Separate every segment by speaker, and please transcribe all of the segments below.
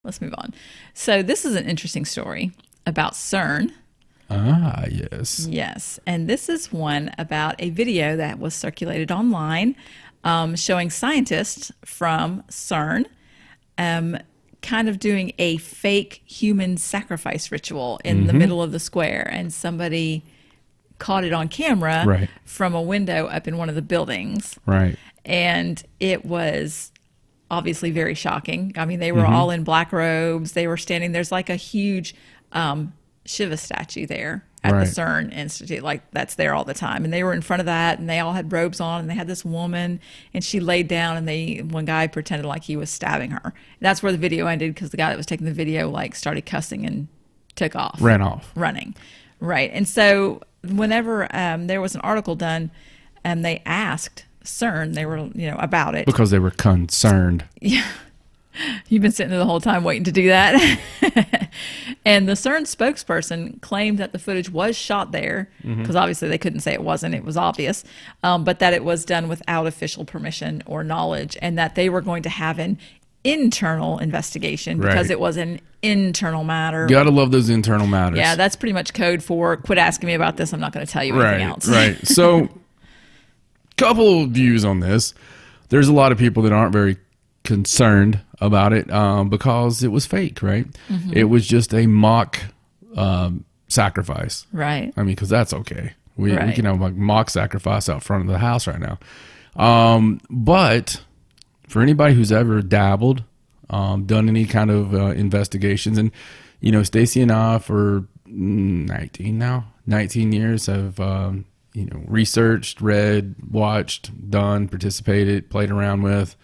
Speaker 1: let's move on. So this is an interesting story about CERN.
Speaker 2: Ah, yes.
Speaker 1: Yes. And this is one about a video that was circulated online showing scientists from CERN kind of doing a fake human sacrifice ritual in the middle of the square. And somebody caught it on camera from a window up in one of the buildings.
Speaker 2: Right.
Speaker 1: And it was obviously very shocking. I mean, they were all in black robes. They were standing. There's like a huge Shiva statue there at the CERN Institute. Like, that's there all the time. And they were in front of that, and they all had robes on, and they had this woman, and she laid down, and one guy pretended like he was stabbing her. And that's where the video ended, because the guy that was taking the video like started cussing and took off.
Speaker 2: Ran off.
Speaker 1: Running. Right. And so whenever there was an article done, and they asked CERN, they were, about it.
Speaker 2: Because they were concerned.
Speaker 1: Yeah. You've been sitting there the whole time waiting to do that. And the CERN spokesperson claimed that the footage was shot there, because obviously they couldn't say it wasn't. It was obvious. But that it was done without official permission or knowledge, and that they were going to have an internal investigation because it was an internal matter.
Speaker 2: Gotta love those internal matters.
Speaker 1: Yeah, that's pretty much code for quit asking me about this. I'm not going to tell you anything else.
Speaker 2: Right. So, couple of views on this. There's a lot of people that aren't very concerned about it because it was fake, right? It was just a mock sacrifice.
Speaker 1: Right.
Speaker 2: I mean, because that's okay. We can have like mock sacrifice out front of the house right now. But for anybody who's ever dabbled, done any kind of investigations, and Stacey and I for 19 years have researched, read, watched, done, participated, played around with.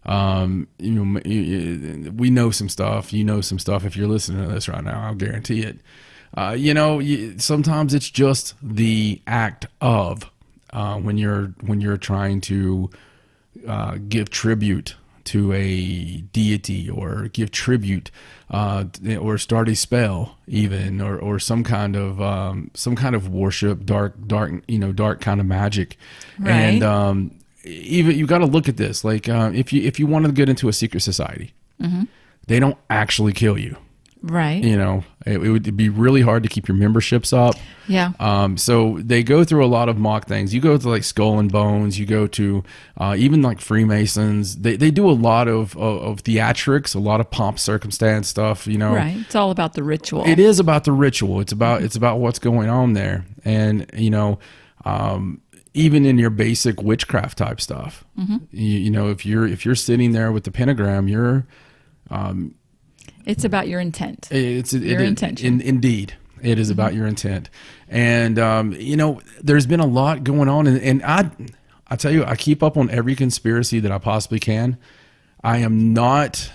Speaker 2: We know some stuff. You know some stuff. If you're listening to this right now, I'll guarantee it. Sometimes it's just the act of when you're trying to give tribute to a deity, or give tribute, or start a spell, even, or some kind of worship, dark kind of magic, and even you got to look at this like if you want to get into a secret society, they don't actually kill you.
Speaker 1: Right.
Speaker 2: It would be really hard to keep your memberships up.
Speaker 1: Yeah.
Speaker 2: So they go through a lot of mock things. You go to like Skull and Bones. You go to even like Freemasons. They do a lot of theatrics, a lot of pomp, circumstance stuff.
Speaker 1: Right. It's all about the ritual.
Speaker 2: It is about the ritual. It's about what's going on there, and even in your basic witchcraft type stuff. If you're sitting there with the pentagram, you're
Speaker 1: it's about your intent.
Speaker 2: It's
Speaker 1: your intention.
Speaker 2: Indeed, it is about your intent. And there's been a lot going on, and I tell you, I keep up on every conspiracy that I possibly can. I am not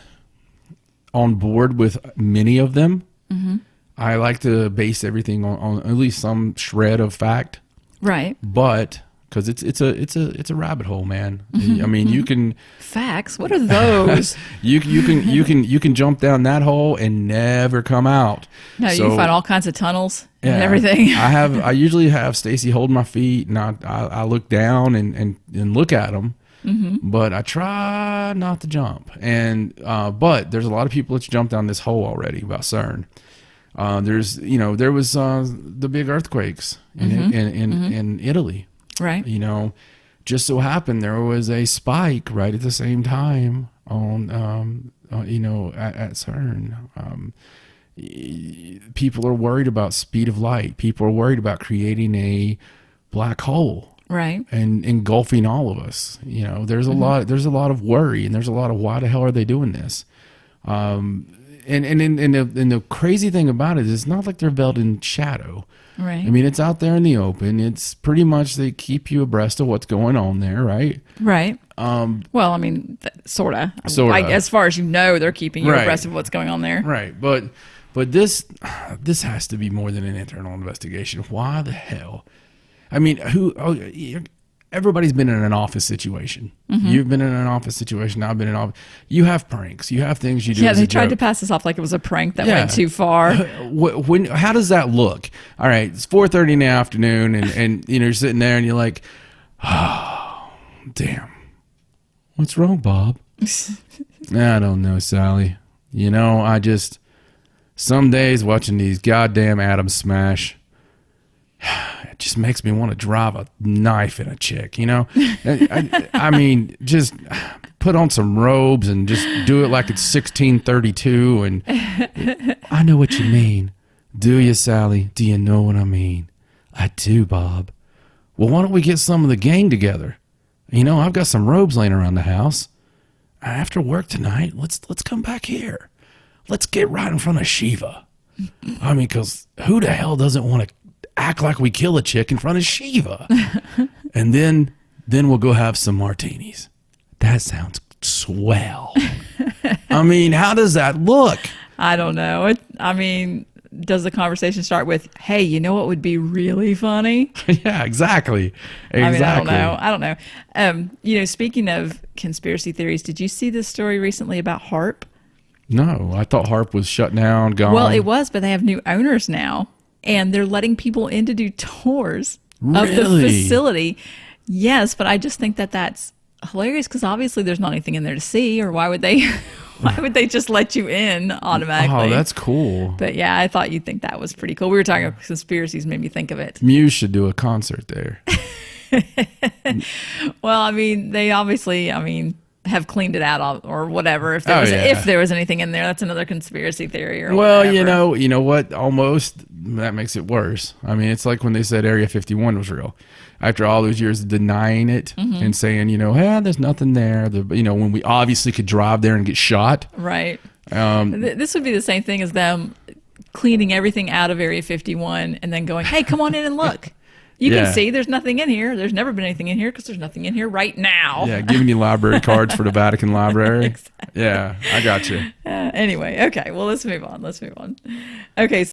Speaker 2: on board with many of them. I like to base everything on at least some shred of fact.
Speaker 1: Right.
Speaker 2: But because it's a rabbit hole, man. I mean, you can
Speaker 1: facts. What are those?
Speaker 2: you can jump down that hole and never come out.
Speaker 1: No, you can find all kinds of tunnels and everything.
Speaker 2: I usually have Stacey hold my feet, and I look down and look at them. But I try not to jump. And but there's a lot of people that's jumped down this hole already about CERN. There was the big earthquakes in Italy.
Speaker 1: Right.
Speaker 2: Just so happened there was a spike right at the same time on at CERN. People are worried about speed of light. People are worried about creating a black hole.
Speaker 1: Right.
Speaker 2: And engulfing all of us. There's a lot of worry, and there's a lot of why the hell are they doing this? And the crazy thing about it is it's not like they're veiled in shadow.
Speaker 1: Right.
Speaker 2: I mean, it's out there in the open. It's pretty much they keep you abreast of what's going on there, right?
Speaker 1: Right. Well, I mean, sort of. As far as they're keeping you abreast of what's going on there.
Speaker 2: Right. But this has to be more than an internal investigation. Why the hell? I mean, everybody's been in an office situation. You've been in an office situation. I've been in office. You have pranks. You have things you do.
Speaker 1: Yeah, they tried to pass this off like it was a prank that went too far.
Speaker 2: How does that look? All right, it's 4:30 in the afternoon, and you're sitting there, and you're like, oh, damn. What's wrong, Bob? I don't know, Sally. You know, some days watching these goddamn atoms smash, it just makes me want to drive a knife in a chick, you know? I mean, just put on some robes and just do it like it's 1632. And I know what you mean. Do you, Sally? Do you know what I mean? I do, Bob. Well, why don't we get some of the gang together? You know, I've got some robes laying around the house. After work tonight, let's come back here. Let's get right in front of Shiva. I mean, because who the hell doesn't want to act like we kill a chick in front of Shiva? And then we'll go have some martinis. That sounds swell. I mean, how does that look?
Speaker 1: I don't know. Does the conversation start with, hey, you know what would be really funny?
Speaker 2: Yeah, exactly.
Speaker 1: I don't know. You know, speaking of conspiracy theories, did you see this story recently about HARP?
Speaker 2: No, I thought HARP was shut down, gone.
Speaker 1: Well, it was, but they have new owners now, and they're letting people in to do tours of the facility. Yes, but I just think that that's hilarious because obviously there's not anything in there to see, or why would they? Why would they just let you in automatically?
Speaker 2: Oh, that's cool.
Speaker 1: But yeah, I thought you'd think that was pretty cool. We were talking about conspiracies, made me think of it.
Speaker 2: Muse should do a concert there.
Speaker 1: Well, I mean, they obviously, have cleaned it out or whatever. If there was anything in there, that's another conspiracy theory or whatever.
Speaker 2: you know what? Almost that makes it worse. I mean, it's like when they said Area 51 was real. After all those years of denying it and saying, there's nothing there. When we obviously could drive there and get shot.
Speaker 1: Right. This would be the same thing as them cleaning everything out of Area 51 and then going, hey, come on in and look. You can see there's nothing in here. There's never been anything in here because there's nothing in here right now.
Speaker 2: Yeah, giving you library cards for the Vatican Library.
Speaker 1: Exactly.
Speaker 2: Yeah, I got you.
Speaker 1: Anyway, okay. Well, let's move on. Okay.